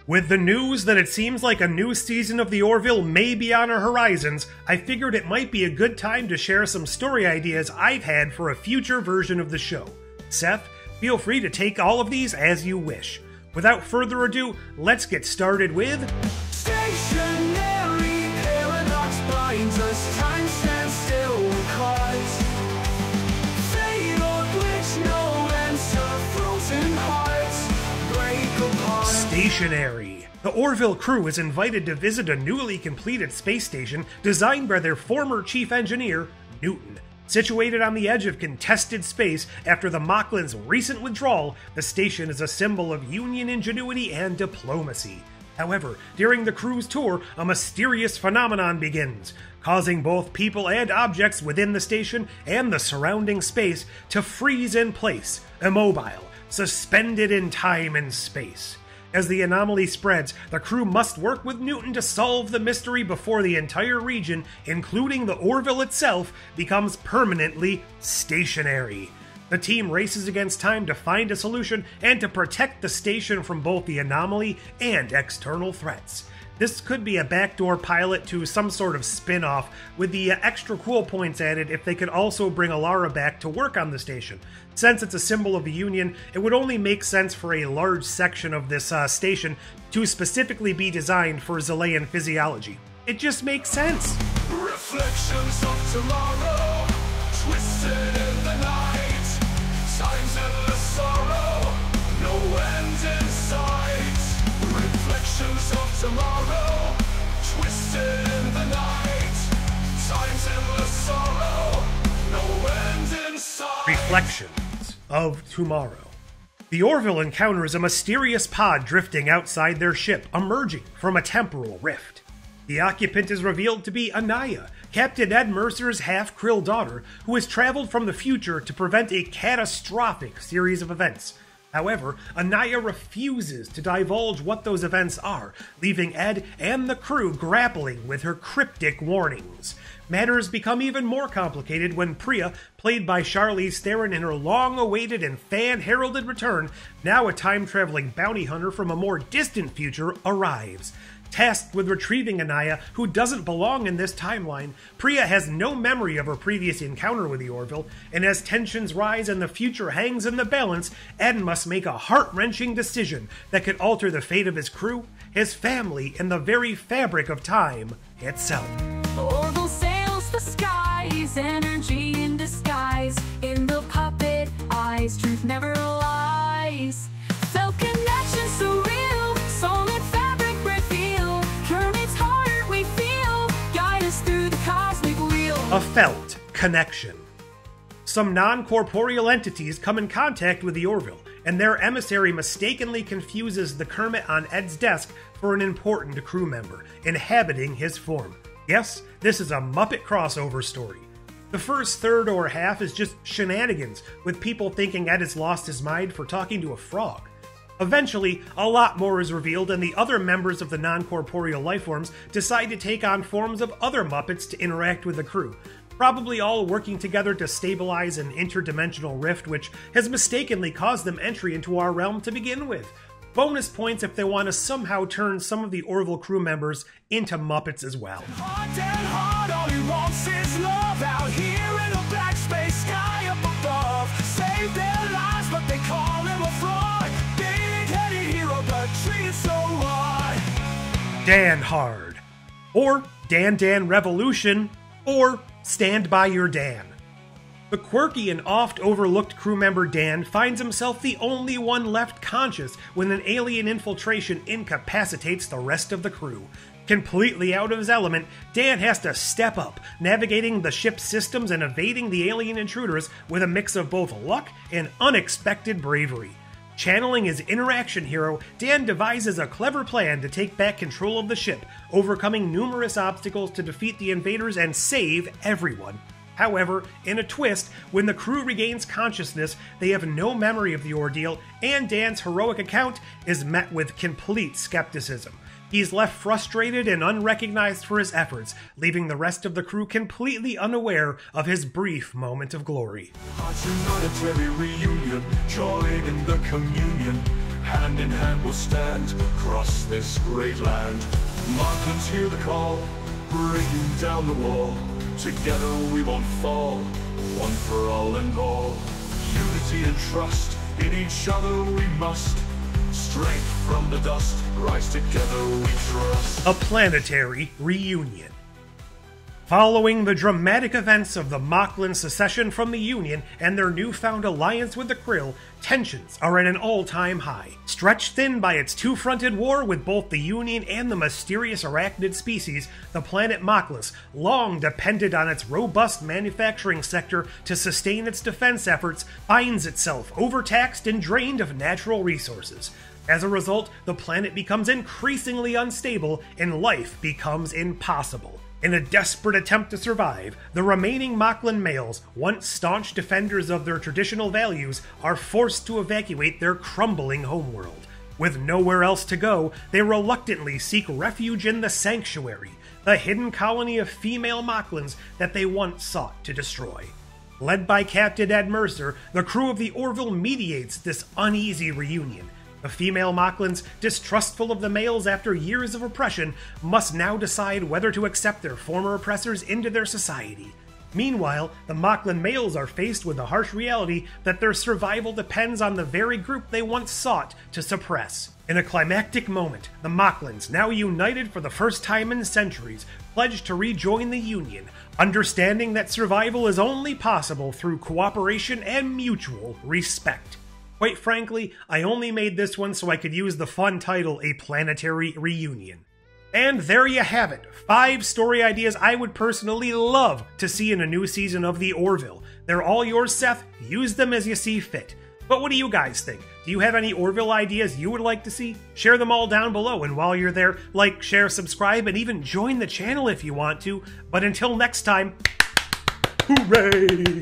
With the news that it seems like a new season of the Orville may be on our horizons, I figured it might be a good time to share some story ideas I've had for a future version of the show. Seth, feel free to take all of these as you wish. Without further ado, let's get started with... Stationary paradox binds us, time stands still because fatal glitch, no answer, frozen hearts break apart. Stationary. The Orville crew is invited to visit a newly completed space station designed by their former chief engineer, Newton. Situated on the edge of contested space after the Mocklan's recent withdrawal, the station is a symbol of Union ingenuity and diplomacy. However, during the crew's tour, a mysterious phenomenon begins, causing both people and objects within the station and the surrounding space to freeze in place, immobile, suspended in time and space. As the anomaly spreads, the crew must work with Newton to solve the mystery before the entire region, including the Orville itself, becomes permanently stationary. The team races against time to find a solution and to protect the station from both the anomaly and external threats. This could be a backdoor pilot to some sort of spin-off, with the extra cool points added if they could also bring Alara back to work on the station. Since it's a symbol of the Union, it would only make sense for a large section of this station to specifically be designed for Zelayan physiology. It just makes sense. Reflections of tomorrow, twisted in the night, time's endless sorrow, no end in sight. Reflections of tomorrow, twisted in the night, time's endless sorrow, no end in sight. Reflections of tomorrow. The Orville encounters a mysterious pod drifting outside their ship, emerging from a temporal rift. The occupant is revealed to be Anaya, Captain Ed Mercer's half-Krill daughter, who has traveled from the future to prevent a catastrophic series of events. However, Anaya refuses to divulge what those events are, leaving Ed and the crew grappling with her cryptic warnings. Matters become even more complicated when Priya, played by Charlize Theron in her long-awaited and fan-heralded return, now a time-traveling bounty hunter from a more distant future, arrives. Tasked with retrieving Anaya, who doesn't belong in this timeline, Priya has no memory of her previous encounter with the Orville, and as tensions rise and the future hangs in the balance, Ed must make a heart-wrenching decision that could alter the fate of his crew, his family, and the very fabric of time itself. Orville sails the skies, energy in disguise, in the puppet eyes, truth never lies. Felt connection so real, solid fabric reveal, Kermit's heart we feel, guide us through the cosmic wheel. A felt connection. Some non-corporeal entities come in contact with the Orville, and their emissary mistakenly confuses the Kermit on Ed's desk for an important crew member, inhabiting his form. Yes, this is a Muppet crossover story. The first third or half is just shenanigans, with people thinking Ed has lost his mind for talking to a frog. Eventually, a lot more is revealed, and the other members of the non-corporeal lifeforms decide to take on forms of other Muppets to interact with the crew, probably all working together to stabilize an interdimensional rift which has mistakenly caused them entry into our realm to begin with. Bonus points if they want to somehow turn some of the Orville crew members into Muppets as well. Heart and heart, all he wants is love, out here in a black space sky up above. Save their lives, but they call him a fraud. Big-headed hero, but treated so odd. Dan Hard. Or Dan Revolution. Or Stand By Your Dan. The quirky and oft-overlooked crew member Dan finds himself the only one left conscious when an alien infiltration incapacitates the rest of the crew. Completely out of his element, Dan has to step up, navigating the ship's systems and evading the alien intruders with a mix of both luck and unexpected bravery. Channeling his interaction hero, Dan devises a clever plan to take back control of the ship, overcoming numerous obstacles to defeat the invaders and save everyone. However, in a twist, when the crew regains consciousness, they have no memory of the ordeal, and Dan's heroic account is met with complete skepticism. He's left frustrated and unrecognized for his efforts, leaving the rest of the crew completely unaware of his brief moment of glory. Hearts united, every reunion, joy in the communion. hand in hand we'll stand across this great land. Mocklands hear the call, breaking down the wall. Together we won't fall, one for all and all. Unity and trust, in each other we must. Strength from the dust, rise together we trust. A planetary reunion. Following the dramatic events of the Mockland secession from the Union and their newfound alliance with the Krill, tensions are at an all-time high. Stretched thin by its two-fronted war with both the Union and the mysterious arachnid species, the planet Mocklas long depended on its robust manufacturing sector to sustain its defense efforts, finds itself overtaxed and drained of natural resources. As a result, the planet becomes increasingly unstable and life becomes impossible. In a desperate attempt to survive, the remaining Mockland males, once staunch defenders of their traditional values, are forced to evacuate their crumbling homeworld. With nowhere else to go, they reluctantly seek refuge in the Sanctuary, the hidden colony of female Mocklands that they once sought to destroy. Led by Captain Ed Mercer, the crew of the Orville mediates this uneasy reunion. The female Mocklands, distrustful of the males after years of oppression, must now decide whether to accept their former oppressors into their society. Meanwhile, the Mockland males are faced with the harsh reality that their survival depends on the very group they once sought to suppress. In a climactic moment, the Mocklands, now united for the first time in centuries, pledge to rejoin the Union, understanding that survival is only possible through cooperation and mutual respect. Quite frankly, I only made this one so I could use the fun title, A Planetary Reunion. And there you have it, 5 story ideas I would personally love to see in a new season of The Orville. They're all yours, Seth. Use them as you see fit. But what do you guys think? Do you have any Orville ideas you would like to see? Share them all down below, and while you're there, like, share, subscribe, and even join the channel if you want to. But until next time, hooray!